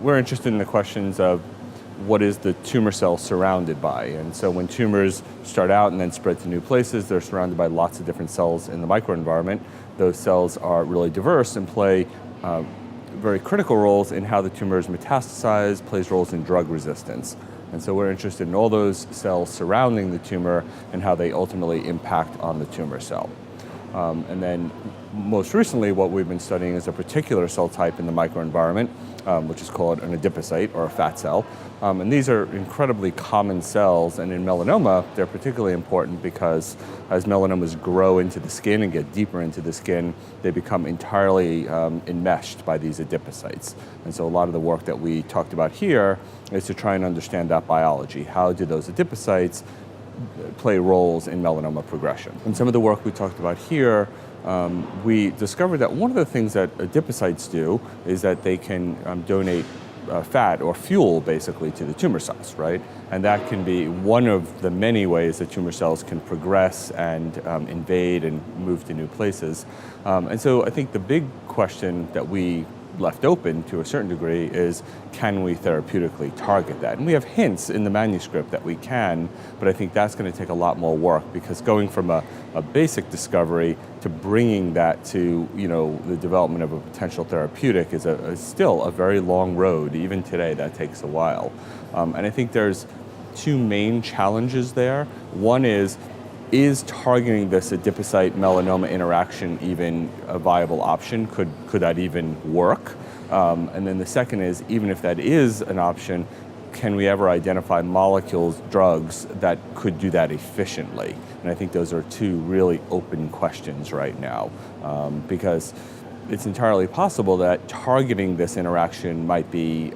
we're interested in the questions of what is the tumor cell surrounded by. And so when tumors start out and then spread to new places, they're surrounded by lots of different cells in the microenvironment. Those cells are really diverse and play very critical roles in how the tumors metastasize, plays roles in drug resistance. And so we're interested in all those cells surrounding the tumor and how they ultimately impact on the tumor cell. And then most recently, what we've been studying is a particular cell type in the microenvironment, which is called an adipocyte, or a fat cell. And these are incredibly common cells, and in melanoma, they're particularly important because as melanomas grow into the skin and get deeper into the skin, they become entirely enmeshed by these adipocytes. And so a lot of the work that we talked about here is to try and understand that biology. How do those adipocytes play roles in melanoma progression? And some of the work we talked about here, we discovered that one of the things that adipocytes do is that they can donate fat or fuel basically to the tumor cells, right? And that can be one of the many ways that tumor cells can progress and invade and move to new places. And so I think the big question that we left open to a certain degree is, can we therapeutically target that? And we have hints in the manuscript that we can, but I think that's going to take a lot more work, because going from a basic discovery to bringing that to the development of a potential therapeutic is still a very long road. Even today, that takes a while. And I think there's two main challenges there. One is targeting this adipocyte melanoma interaction even a viable option? Could that even work? And then the second is, even if that is an option, can we ever identify molecules, drugs, that could do that efficiently? And I think those are two really open questions right now, because it's entirely possible that targeting this interaction might be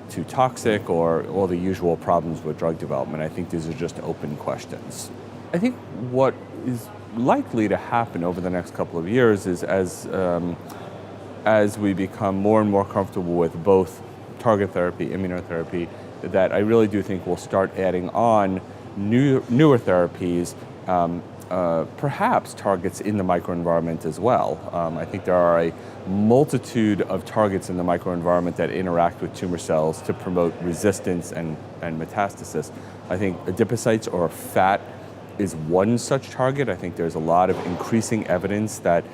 too toxic, or all the usual problems with drug development. I think these are just open questions. I think what is likely to happen over the next couple of years is as we become more and more comfortable with both target therapy, immunotherapy, that I really do think we'll start adding on newer therapies, perhaps targets in the microenvironment as well. I think there are a multitude of targets in the microenvironment that interact with tumor cells to promote resistance and metastasis. I think adipocytes, or fat, is one such target. I think there's a lot of increasing evidence that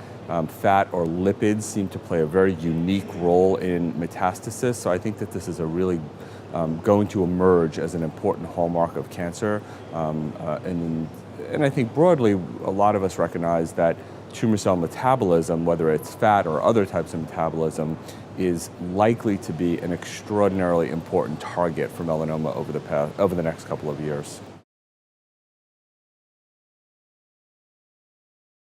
fat or lipids seem to play a very unique role in metastasis. So I think that this is a really going to emerge as an important hallmark of cancer. And I think broadly, a lot of us recognize that tumor cell metabolism, whether it's fat or other types of metabolism, is likely to be an extraordinarily important target for melanoma over the next couple of years.